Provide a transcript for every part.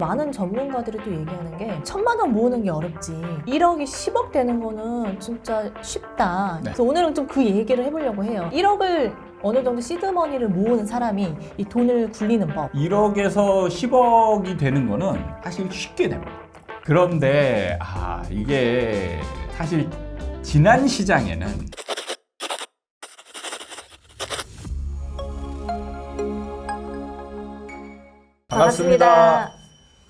많은 전문가들이 또 얘기하는 게 1,000만 원 모으는 게 어렵지 1억이 10억 되는 거는 진짜 쉽다. 네. 그래서 오늘은 좀 그 얘기를 해보려고 해요. 1억을 어느 정도 시드머니를 모은 사람이 이 돈을 굴리는 법. 1억에서 10억이 되는 거는 사실 쉽게 됩니다. 그런데 이게 사실 지난 시장에는 반갑습니다.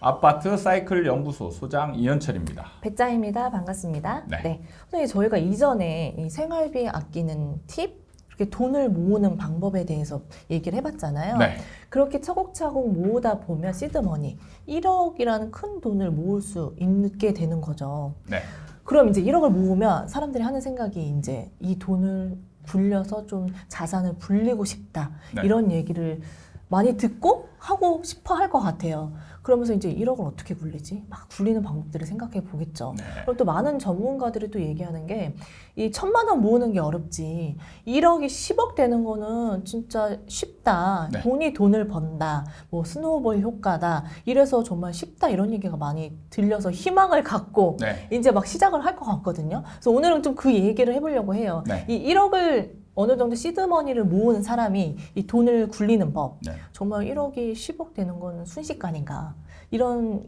아파트 사이클 연구소 소장 이현철입니다. 배짱입니다. 반갑습니다. 네. 선생님, 저희가 이전에 이 생활비 아끼는 팁, 이렇게 돈을 모으는 방법에 대해서 얘기를 해봤잖아요. 네. 그렇게 차곡차곡 모으다 보면 시드머니 1억이라는 큰 돈을 모을 수 있게 되는 거죠. 네. 그럼 이제 1억을 모으면 사람들이 하는 생각이 이제 이 돈을 굴려서 좀 자산을 불리고 싶다. 네. 이런 얘기를 많이 듣고 하고 싶어 할 것 같아요. 그러면서 이제 1억을 어떻게 굴리지? 막 굴리는 방법들을 생각해 보겠죠. 네. 그럼 또 많은 전문가들이 또 얘기하는 게 이 1,000만 원 모으는 게 어렵지 1억이 10억 되는 거는 진짜 쉽다. 네. 돈이 돈을 번다. 뭐 스노우볼 효과다. 이래서 정말 쉽다. 이런 얘기가 많이 들려서 희망을 갖고 네. 이제 막 시작을 할 것 같거든요. 그래서 오늘은 좀 그 얘기를 해보려고 해요. 네. 이 1억을 어느 정도 시드머니를 모으는 사람이 이 돈을 굴리는 법. 네. 정말 1억이 10억 되는 건 순식간인가. 이런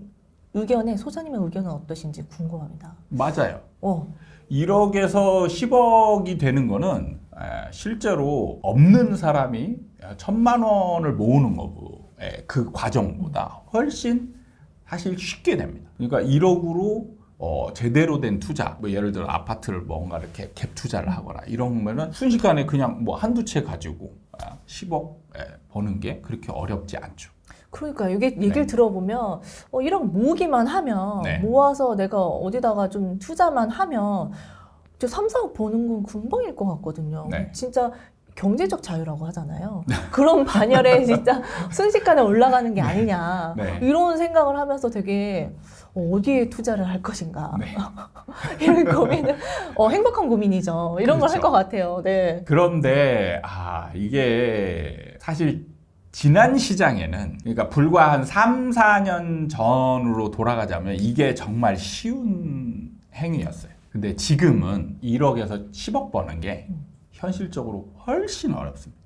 의견에 소장님의 의견은 어떠신지 궁금합니다. 맞아요. 1억에서 10억이 되는 거는 실제로 없는 사람이 1,000만 원을 모으는 그 과정보다 훨씬 사실 쉽게 됩니다. 그러니까 1억으로 제대로 된 투자, 뭐 예를 들어 아파트를 뭔가 이렇게 갭 투자를 하거나 이러면은 순식간에 그냥 뭐 한두 채 가지고 10억 버는 게 그렇게 어렵지 않죠. 그러니까 이게 얘기를 네. 들어보면 1억 모으기만 하면 네. 모아서 내가 어디다가 좀 투자만 하면 3, 4억 버는 건 금방일 것 같거든요. 네. 진짜 경제적 자유라고 하잖아요. 그런 반열에 진짜 순식간에 올라가는 게 아니냐. 네. 이런 생각을 하면서 되게 어디에 투자를 할 것인가. 네. 이런 고민을 행복한 고민이죠. 이런 걸 할 그렇죠. 것 같아요. 네. 그런데 이게 사실 지난 시장에는 그러니까 불과 한 3, 4년 전으로 돌아가자면 이게 정말 쉬운 행위였어요. 근데 지금은 1억에서 10억 버는 게 현실적으로 훨씬 어렵습니다.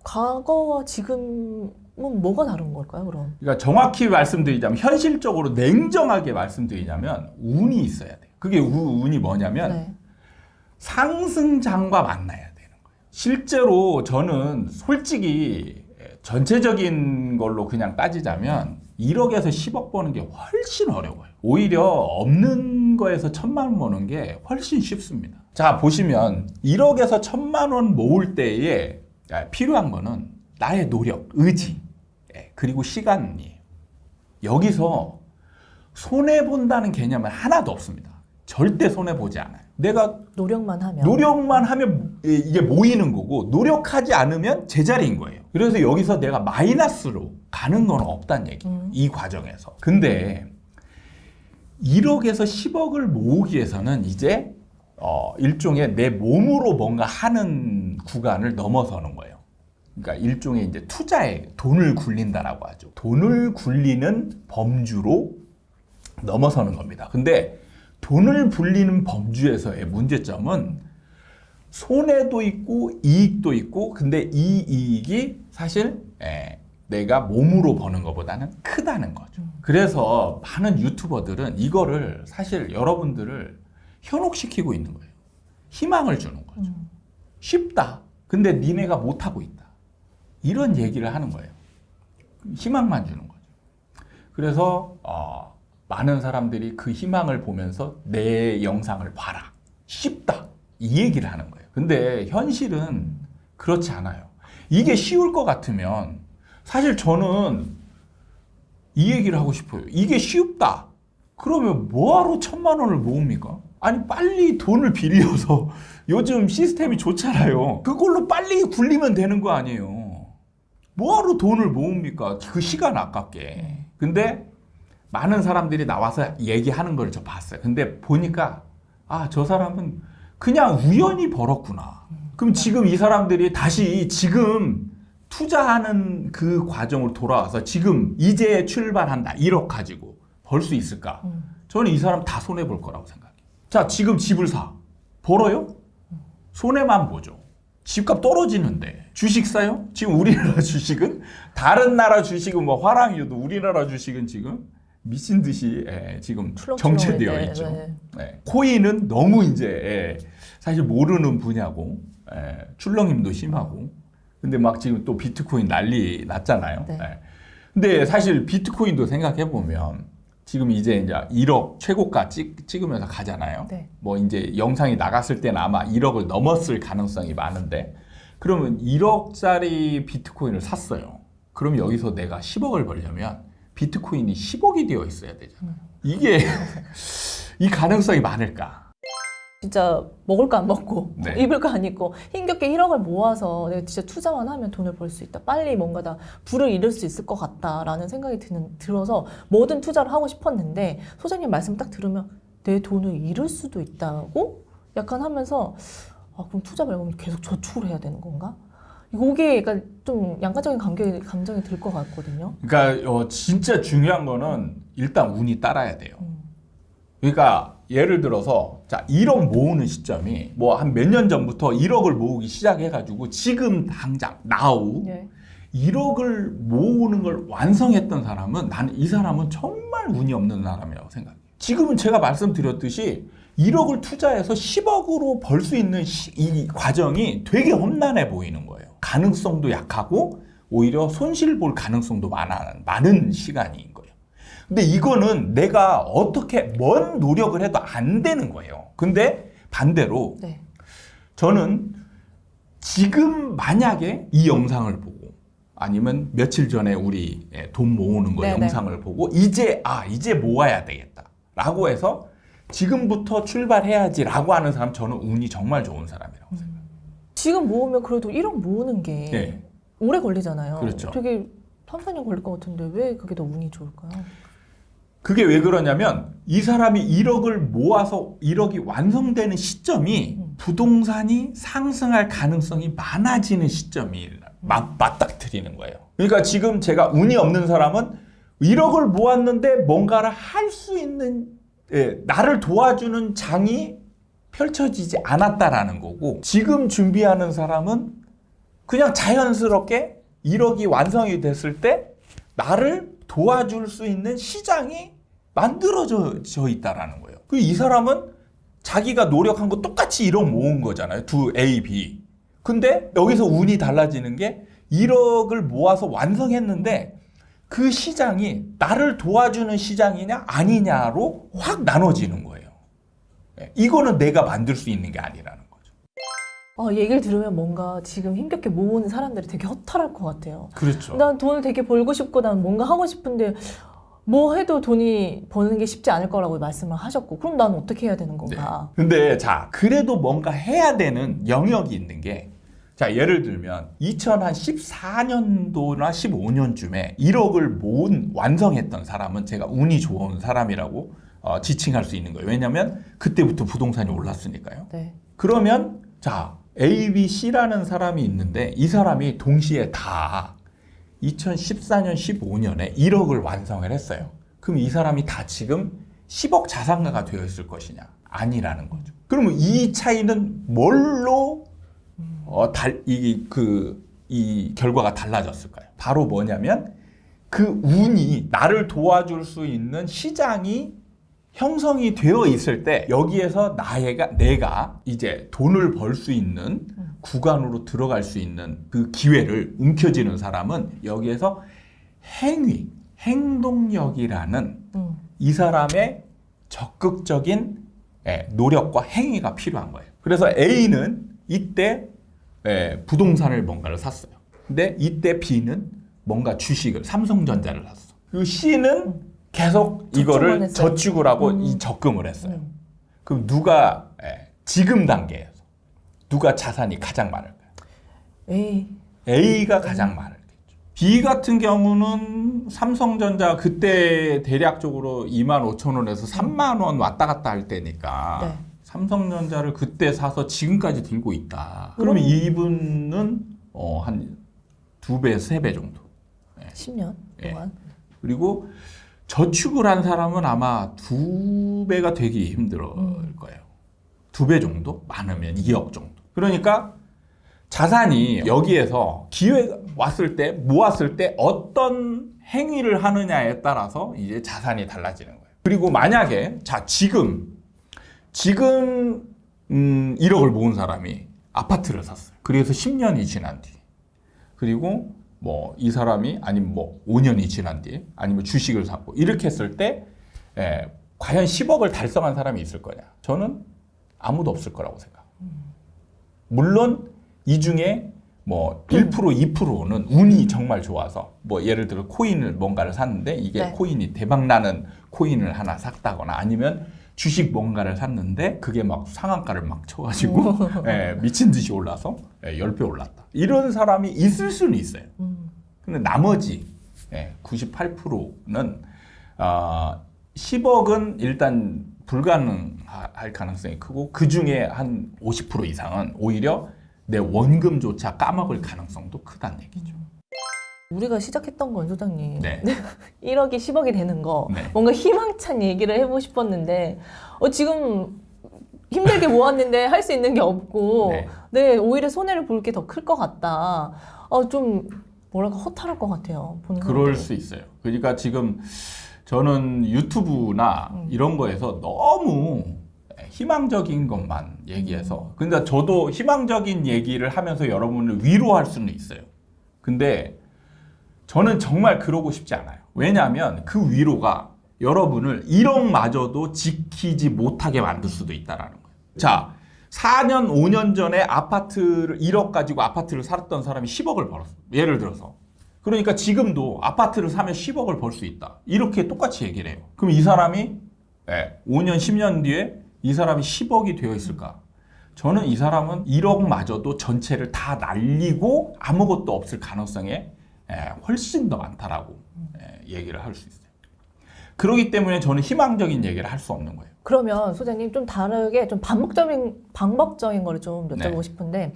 과거와 지금은 뭐가 다른 걸까요, 그럼? 그러니까 정확히 말씀드리자면 현실적으로 냉정하게 말씀드리자면 운이 있어야 돼요. 그게 운이 뭐냐면 네. 상승장과 만나야 되는 거예요. 실제로 저는 솔직히 전체적인 걸로 그냥 따지자면 1억에서 10억 버는 게 훨씬 어려워요. 오히려 없는 거에서 1,000만 원 버는 게 훨씬 쉽습니다. 자, 보시면 1억에서 1,000만 원 모을 때에 필요한 거는 나의 노력, 의지, 그리고 시간이에요. 여기서 손해본다는 개념은 하나도 없습니다. 절대 손해보지 않아요. 내가 노력만 하면 이게 모이는 거고 노력하지 않으면 제자리인 거예요. 그래서 여기서 내가 마이너스로 가는 건 없다는 얘기예요. 이 과정에서. 근데 1억에서 10억을 모으기 위해서는 이제 일종의 내 몸으로 뭔가 하는 구간을 넘어서는 거예요. 그러니까 일종의 이제 투자에 돈을 굴린다라고 하죠. 돈을 굴리는 범주로 넘어서는 겁니다. 근데 돈을 불리는 범주에서의 문제점은 손해도 있고 이익도 있고 근데 이 이익이 사실 내가 몸으로 버는 것보다는 크다는 거죠. 그래서 많은 유튜버들은 이거를 사실 여러분들을 현혹시키고 있는 거예요. 희망을 주는 거죠. 쉽다. 근데 니네가 못하고 있다. 이런 얘기를 하는 거예요. 희망만 주는 거죠. 그래서 많은 사람들이 그 희망을 보면서 내 영상을 봐라. 쉽다. 이 얘기를 하는 거예요. 근데 현실은 그렇지 않아요. 이게 쉬울 것 같으면 사실 저는 이 얘기를 하고 싶어요. 이게 쉽다. 그러면 뭐하러 1,000만 원을 모읍니까? 아니 빨리 돈을 빌려서 요즘 시스템이 좋잖아요. 그걸로 빨리 굴리면 되는 거 아니에요. 뭐하러 돈을 모읍니까? 그 시간 아깝게. 근데 많은 사람들이 나와서 얘기하는 걸 저 봤어요. 근데 보니까 저 사람은 그냥 우연히 벌었구나. 그럼 지금 이 사람들이 다시 지금 투자하는 그 과정으로 돌아와서 지금 이제 출발한다 1억 가지고 벌 수 있을까? 저는 이 사람 다 손해 볼 거라고 생각해요. 자, 지금 집을 사. 벌어요? 손해만 보죠. 집값 떨어지는데 주식 사요? 지금 우리나라 주식은 다른 나라 주식은 뭐 화랑이어도 우리나라 주식은 지금 미친 듯이 지금 정체되어 있죠. 네. 코인은 너무 이제 사실 모르는 분야고 출렁임도 심하고 근데 막 지금 또 비트코인 난리 났잖아요. 네. 근데 사실 비트코인도 생각해 보면 지금 이제 1억 최고가 찍으면서 가잖아요. 네. 뭐 이제 영상이 나갔을 때는 아마 1억을 넘었을 가능성이 많은데 그러면 1억짜리 비트코인을 샀어요. 그럼 여기서 내가 10억을 벌려면 비트코인이 10억이 되어 있어야 되잖아요. 이게 이 가능성이 많을까? 진짜 먹을 거 안 먹고 네. 입을 거 안 입고 힘겹게 1억을 모아서 내가 진짜 투자만 하면 돈을 벌 수 있다. 빨리 뭔가 다 부를 이룰 수 있을 것 같다라는 생각이 들어서 뭐든 투자를 하고 싶었는데 소장님 말씀 딱 들으면 내 돈을 잃을 수도 있다고 약간 하면서 그럼 투자 말고 계속 저축을 해야 되는 건가? 이게 약간 좀 양가적인 감정이 들 것 같거든요. 그러니까 진짜 중요한 거는 일단 운이 따라야 돼요. 그러니까 예를 들어서 자 1억 모으는 시점이 뭐 한 몇 년 전부터 1억을 모으기 시작해가지고 지금 당장 now 네. 1억을 모으는 걸 완성했던 사람은 나는 이 사람은 정말 운이 없는 사람이라고 생각해요. 지금은 제가 말씀드렸듯이 1억을 투자해서 10억으로 벌 수 있는 이 과정이 되게 험난해 보이는 거예요. 가능성도 약하고 오히려 손실 볼 가능성도 많은 시간인 거예요. 근데 이거는 내가 어떻게 뭔 노력을 해도 안 되는 거예요. 근데 반대로 네. 저는 지금 만약에 이 영상을 보고 아니면 며칠 전에 우리 돈 모으는 거 네네. 영상을 보고 이제 모아야 되겠다라고 해서 지금부터 출발해야지라고 하는 사람 저는 운이 정말 좋은 사람이라고 생각해요. 지금 모으면 그래도 1억 모으는 게 네. 오래 걸리잖아요. 그렇죠. 되게 3, 4년 걸릴 것 같은데 왜 그게 더 운이 좋을까요? 그게 왜 그러냐면 이 사람이 1억을 모아서 1억이 완성되는 시점이 부동산이 상승할 가능성이 많아지는 시점이 맞닥뜨리는 거예요. 그러니까 지금 제가 운이 없는 사람은 1억을 모았는데 뭔가를 할 수 있는 나를 도와주는 장이 펼쳐지지 않았다라는 거고 지금 준비하는 사람은 그냥 자연스럽게 1억이 완성이 됐을 때 나를 도와줄 수 있는 시장이 만들어져 있다라는 거예요. 이 사람은 자기가 노력한 거 똑같이 1억 모은 거잖아요. 두 A, B. 근데 여기서 운이 달라지는 게 1억을 모아서 완성했는데 그 시장이 나를 도와주는 시장이냐 아니냐로 확 나눠지는 거예요. 이거는 내가 만들 수 있는 게 아니라는 거죠. 얘기를 들으면 뭔가 지금 힘겹게 모으는 사람들이 되게 허탈할 것 같아요. 그렇죠. 난 돈을 되게 벌고 싶고 난 뭔가 하고 싶은데 뭐 해도 돈이 버는 게 쉽지 않을 거라고 말씀을 하셨고 그럼 난 어떻게 해야 되는 건가? 네. 근데 자 그래도 뭔가 해야 되는 영역이 있는 게 자 예를 들면 2014년도나 15년쯤에 1억을 완성했던 사람은 제가 운이 좋은 사람이라고 지칭할 수 있는 거예요. 왜냐하면 그때부터 부동산이 올랐으니까요. 네. 그러면 자 A, B, C라는 사람이 있는데 이 사람이 동시에 다 2014년, 15년에 1억을 완성을 했어요. 그럼 이 사람이 다 지금 10억 자산가가 되어 있을 것이냐? 아니라는 거죠. 그러면 이 차이는 뭘로 이 결과가 달라졌을까요? 바로 뭐냐면 그 운이 나를 도와줄 수 있는 시장이 형성이 되어 있을 때 여기에서 내가 이제 돈을 벌 수 있는 구간으로 들어갈 수 있는 그 기회를 움켜쥐는 사람은 여기에서 행동력이라는 이 사람의 적극적인 노력과 행위가 필요한 거예요. 그래서 A는 이때 부동산을 뭔가를 샀어요. 근데 이때 B는 뭔가 주식을 삼성전자를 샀어. 그리고 C는 계속 이거를 저축을 하고 이 적금을 했어요. 그럼 누가 지금 단계에서 누가 자산이 가장 많을까요? A가 가장 많을겠죠. B 같은 경우는 삼성전자 그때 대략적으로 25,000원에서 3만 원 왔다 갔다 할 때니까 네. 삼성전자를 그때 사서 지금까지 들고 있다. 그러면 이분은 한 2배, 3배 정도. 10년 동안. 그리고 저축을 한 사람은 아마 2배가 되기 힘들 거예요. 2배 정도? 많으면 2억 정도. 그러니까 자산이 여기에서 기회가 왔을 때, 모았을 때 어떤 행위를 하느냐에 따라서 이제 자산이 달라지는 거예요. 그리고 만약에 자 지금 1억을 모은 사람이 아파트를 샀어요. 그래서 10년이 지난 뒤, 그리고 뭐 이 사람이 아니면 뭐 5년이 지난 뒤에 아니면 주식을 샀고 이렇게 했을 때 과연 10억을 달성한 사람이 있을 거냐? 저는 아무도 없을 거라고 생각합니다. 물론 이 중에 뭐 1%, 2%는 운이 정말 좋아서 뭐 예를 들어 코인을 뭔가를 샀는데 이게 네. 코인이 대박 나는 코인을 하나 샀다거나 아니면 주식 뭔가를 샀는데 그게 막 상한가를 막 쳐가지고 미친 듯이 올라서 10배 올랐다. 이런 사람이 있을 수는 있어요. 근데 나머지 98%는 10억은 일단 불가능할 가능성이 크고 그 중에 한 50% 이상은 오히려 내 원금조차 까먹을 가능성도 크다는 얘기죠. 우리가 시작했던 건 소장님 네. 1억이 10억이 되는 거 네. 뭔가 희망찬 얘기를 해보고 싶었는데 지금 힘들게 모았는데 할 수 있는 게 없고 네, 오히려 손해를 볼 게 더 클 것 같다. 좀 뭐랄까 허탈할 것 같아요. 보는 그럴 사람들이. 수 있어요. 그러니까 지금 저는 유튜브나 이런 거에서 너무 희망적인 것만 얘기해서 그러니까 저도 희망적인 얘기를 하면서 여러분을 위로할 수는 있어요. 근데 저는 정말 그러고 싶지 않아요. 왜냐하면 그 위로가 여러분을 1억마저도 지키지 못하게 만들 수도 있다는 거예요. 자, 4년, 5년 전에 아파트를 1억 가지고 아파트를 살았던 사람이 10억을 벌었어. 예를 들어서. 그러니까 지금도 아파트를 사면 10억을 벌 수 있다. 이렇게 똑같이 얘기를 해요. 그럼 이 사람이 5년, 10년 뒤에 이 사람이 10억이 되어 있을까? 저는 이 사람은 1억마저도 전체를 다 날리고 아무것도 없을 가능성이 훨씬 더 많다라고 얘기를 할 수 있어요. 그렇기 때문에 저는 희망적인 얘기를 할 수 없는 거예요. 그러면 소장님 좀 다르게 좀 방법적인 거를 좀 여쭤보고 싶은데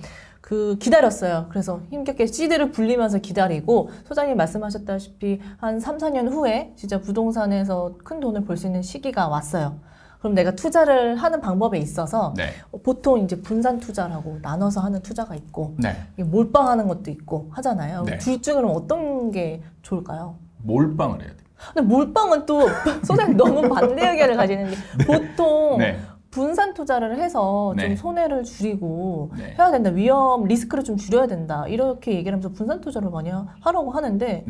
기다렸어요. 그래서 힘겹게 씨드를 불리면서 기다리고 소장님 말씀하셨다시피 한 3, 4년 후에 진짜 부동산에서 큰 돈을 벌 수 있는 시기가 왔어요. 그럼 내가 투자를 하는 방법에 있어서 보통 이제 분산 투자라고 나눠서 하는 투자가 있고 몰빵하는 것도 있고 하잖아요. 둘 중에 그럼 어떤 게 좋을까요? 몰빵을 해야 돼요. 근데 몰빵은 또 소장님 너무 반대 의견을 가지는 게 보통 분산 투자를 해서 좀 손해를 줄이고 해야 된다. 위험, 리스크를 좀 줄여야 된다. 이렇게 얘기를 하면서 분산 투자를 많이 하라고 하는데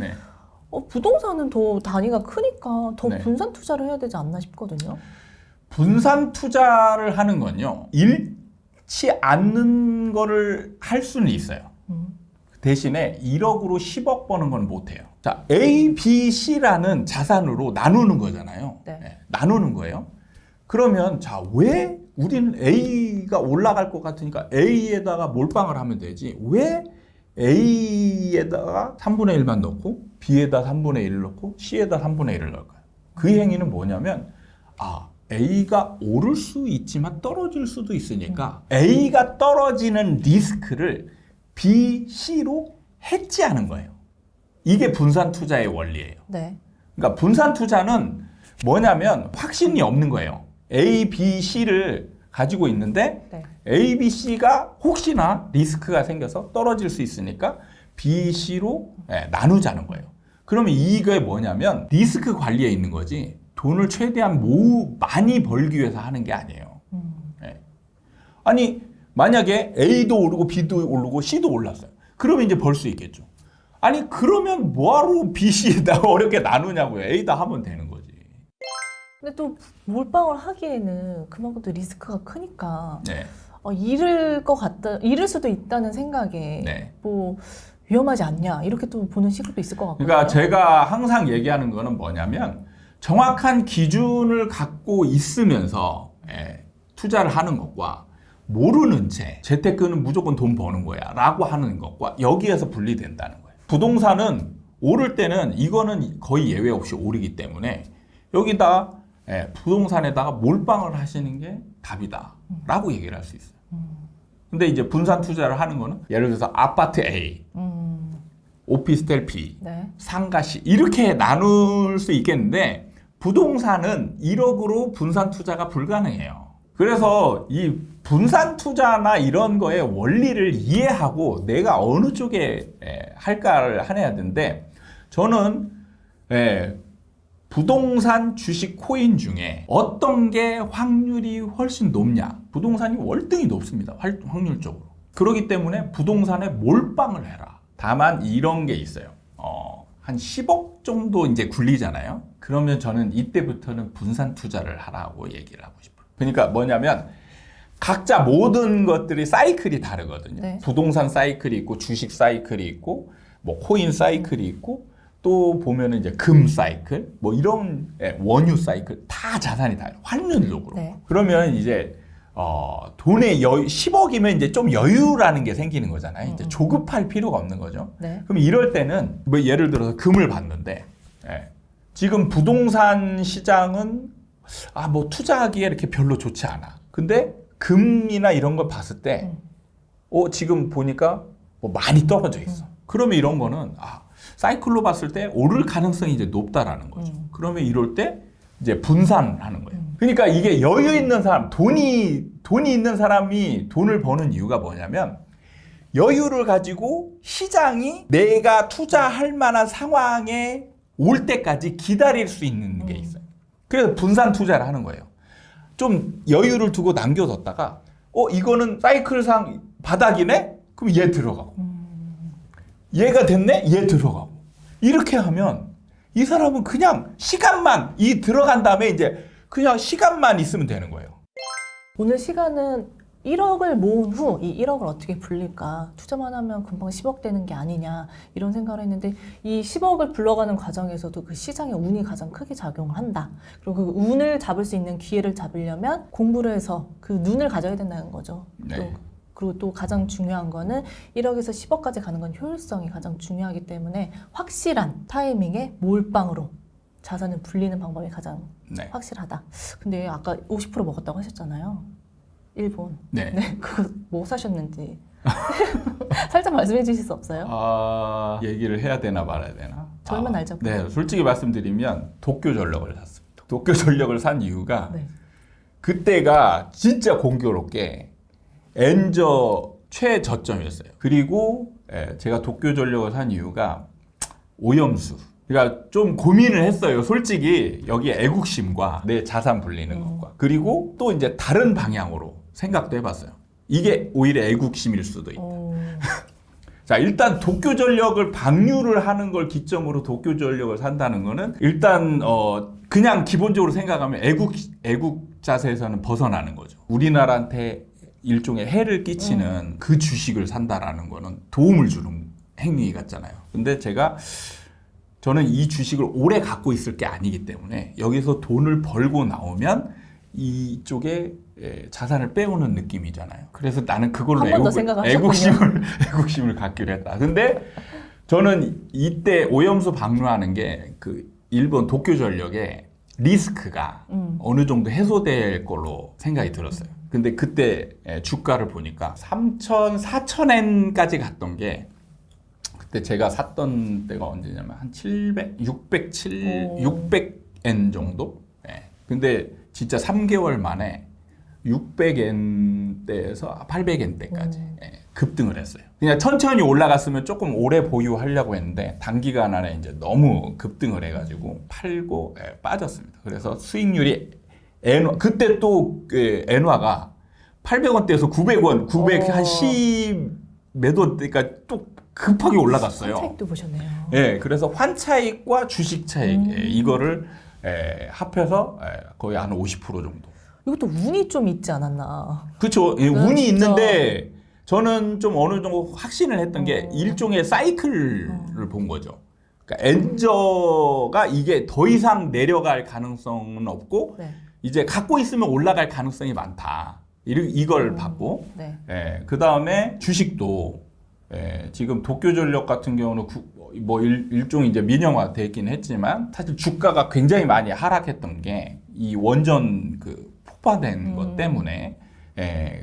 부동산은 더 단위가 크니까 더 분산 투자를 해야 되지 않나 싶거든요. 분산 투자를 하는 건요. 잃지 않는 거를 할 수는 있어요. 대신에 1억으로 10억 버는 건 못해요. 자, A, B, C라는 자산으로 나누는 거잖아요. 나누는 거예요. 그러면 자, 왜 우리는 A가 올라갈 것 같으니까 A에다가 몰빵을 하면 되지. 왜 A에다가 3분의 1만 넣고 B에다 3분의 1을 넣고 C에다 3분의 1을 넣을까요? 그 행위는 뭐냐면 A가 오를 수 있지만 떨어질 수도 있으니까 A가 떨어지는 리스크를 B, C로 해지하는 거예요. 이게 분산 투자의 원리예요. 그러니까 분산 투자는 뭐냐면 확신이 없는 거예요. A, B, C를 가지고 있는데 A, B, C가 혹시나 리스크가 생겨서 떨어질 수 있으니까 B, C로 나누자는 거예요. 그러면 이게 뭐냐면 리스크 관리에 있는 거지 돈을 최대한 많이 벌기 위해서 하는 게 아니에요. 아니 만약에 A도 오르고 B도 오르고 C도 올랐어요. 그러면 이제 벌 수 있겠죠. 아니 그러면 뭐하러 B, C에다 어렵게 나누냐고요. A다 하면 되는 거지. 근데 또 몰빵을 하기에는 그만큼 또 리스크가 크니까 잃을 수도 있다는 생각에 뭐 위험하지 않냐 이렇게 또 보는 시각도 있을 것 같거든요. 그러니까 제가 항상 얘기하는 거는 뭐냐면 정확한 기준을 갖고 있으면서 투자를 하는 것과 모르는 채 재테크는 무조건 돈 버는 거야 라고 하는 것과 여기에서 분리된다는 거예요. 부동산은 오를 때는 이거는 거의 예외 없이 오르기 때문에 여기다 부동산에다가 몰빵을 하시는 게 답이다 라고 얘기를 할 수 있어요. 근데 이제 분산 투자를 하는 거는 예를 들어서 아파트 A 오피스텔 B, 네. 상가시 이렇게 나눌 수 있겠는데 부동산은 1억으로 분산 투자가 불가능해요. 그래서 이 분산 투자나 이런 거의 원리를 이해하고 내가 어느 쪽에 할까를 해야 되는데 저는 부동산, 주식, 코인 중에 어떤 게 확률이 훨씬 높냐? 부동산이 월등히 높습니다. 확률적으로. 그렇기 때문에 부동산에 몰빵을 해라. 다만 이런 게 있어요. 한 10억 정도 이제 굴리잖아요. 그러면 저는 이때부터는 분산 투자를 하라고 얘기를 하고 싶어요. 그러니까 뭐냐면 각자 모든 것들이 사이클이 다르거든요. 네. 부동산 사이클이 있고 주식 사이클이 있고 뭐 코인 사이클이 있고 또 보면은 이제 금 사이클 뭐 이런 원유 사이클 다 자산이 다르요. 환율적으로. 네. 그러면 이제 돈의 10억이면 이제 좀 여유라는 게 생기는 거잖아요. 이제 조급할 필요가 없는 거죠. 네. 그럼 이럴 때는 뭐 예를 들어서 금을 봤는데 지금 부동산 시장은 뭐 투자하기에 이렇게 별로 좋지 않아. 근데 금이나 이런 걸 봤을 때 지금 보니까 뭐 많이 떨어져 있어. 그러면 이런 거는 사이클로 봤을 때 오를 가능성이 이제 높다라는 거죠. 그러면 이럴 때 이제 분산하는 거예요. 그러니까 이게 여유 있는 사람, 돈이 있는 사람이 돈을 버는 이유가 뭐냐면 여유를 가지고 시장이 내가 투자할 만한 상황에 올 때까지 기다릴 수 있는 게 있어요. 그래서 분산 투자를 하는 거예요. 좀 여유를 두고 남겨뒀다가 이거는 사이클상 바닥이네? 그럼 얘 들어가고 얘가 됐네? 얘 들어가고 이렇게 하면 이 사람은 그냥 시간만 들어간 다음에 이제 그냥 시간만 있으면 되는 거예요. 오늘 시간은 1억을 모은 후 이 1억을 어떻게 불릴까? 투자만 하면 금방 10억 되는 게 아니냐 이런 생각을 했는데 이 10억을 불러가는 과정에서도 그 시장의 운이 가장 크게 작용을 한다. 그리고 그 운을 잡을 수 있는 기회를 잡으려면 공부를 해서 그 눈을 가져야 된다는 거죠. 네. 그리고 또 가장 중요한 거는 1억에서 10억까지 가는 건 효율성이 가장 중요하기 때문에 확실한 타이밍에 몰빵으로 자산을 불리는 방법이 가장 확실하다. 근데 아까 50% 먹었다고 하셨잖아요. 일본. 네. 그거 뭐 사셨는지 살짝 말씀해 주실 수 없어요? 얘기를 해야 되나 말아야 되나? 저희만 알죠. 네, 솔직히 말씀드리면 도쿄 전력을 샀습니다. 도쿄 전력을 산 이유가 그때가 진짜 공교롭게 엔저 최저점이었어요. 그리고 제가 도쿄 전력을 산 이유가 오염수. 그러니까 좀 고민을 했어요. 솔직히 여기 애국심과 내 자산 불리는 것과 그리고 또 이제 다른 방향으로 생각도 해봤어요. 이게 오히려 애국심일 수도 있다. 자, 일단 도쿄전력을 방류를 하는 걸 기점으로 도쿄전력을 산다는 거는 일단 그냥 기본적으로 생각하면 애국 자세에서는 벗어나는 거죠. 우리나라한테 일종의 해를 끼치는 그 주식을 산다라는 거는 도움을 주는 행위 같잖아요. 근데 저는 이 주식을 오래 갖고 있을 게 아니기 때문에 여기서 돈을 벌고 나오면 이쪽에 자산을 빼오는 느낌이잖아요. 그래서 나는 그걸로 한 번 더 생각하셨군요. 애국심을 갖기로 했다. 근데 저는 이때 오염수 방류하는 게 그 일본 도쿄전력의 리스크가 어느 정도 해소될 걸로 생각이 들었어요. 근데 그때 주가를 보니까 3,000, 4,000엔까지 갔던 게 그때 제가 샀던 때가 언제냐면 한 600엔 정도? 근데 진짜 3개월 만에 600엔대에서 800엔대까지 급등을 했어요. 그냥 천천히 올라갔으면 조금 오래 보유하려고 했는데 단기간 안에 이제 너무 급등을 해가지고 팔고 빠졌습니다. 그래서 수익률이 그때 또 엔화가 800원대에서 900원, 900 한 10 몇 원대까지 또 급하게 올라갔어요. 차익도 보셨네요. 네, 그래서 환차익과 주식 차익 이거를 합해서 거의 한 50% 정도. 이것도 운이 좀 있지 않았나? 그렇죠. 운이 진짜. 있는데 저는 좀 어느 정도 확신을 했던 게 일종의 사이클을 본 거죠. 그러니까 엔저가 이게 더 이상 내려갈 가능성은 없고 이제 갖고 있으면 올라갈 가능성이 많다. 이걸 봤고 그 다음에 주식도 지금 도쿄전력 같은 경우는 뭐 일종의 이제 민영화돼 있긴 했지만 사실 주가가 굉장히 많이 하락했던 게 이 원전 그 폭파된 것 때문에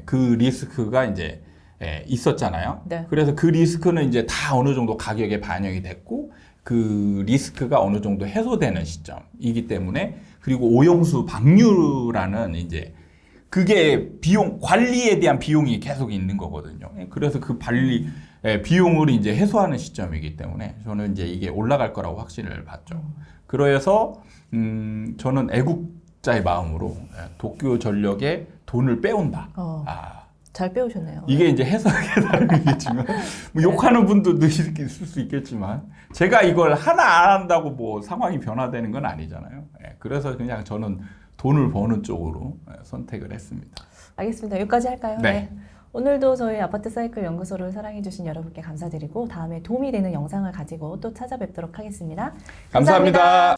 그 리스크가 이제 있었잖아요. 네. 그래서 그 리스크는 이제 다 어느 정도 가격에 반영이 됐고 그 리스크가 어느 정도 해소되는 시점이기 때문에 그리고 오염수 방류라는 이제 그게 관리에 대한 비용이 계속 있는 거거든요. 그래서 그 비용을 이제 해소하는 시점이기 때문에 저는 이제 이게 올라갈 거라고 확신을 받죠. 그래서 저는 애국자의 마음으로 도쿄 전력에 돈을 빼온다. 잘 빼오셨네요. 이게 이제 해석에 다르겠지만 뭐 욕하는 분들도 있을 수 있겠지만 제가 이걸 하나 안 한다고 뭐 상황이 변화되는 건 아니잖아요. 그래서 그냥 저는 돈을 버는 쪽으로 선택을 했습니다. 알겠습니다. 여기까지 할까요? 네. 오늘도 저희 아파트 사이클 연구소를 사랑해주신 여러분께 감사드리고 다음에 도움이 되는 영상을 가지고 또 찾아뵙도록 하겠습니다. 감사합니다.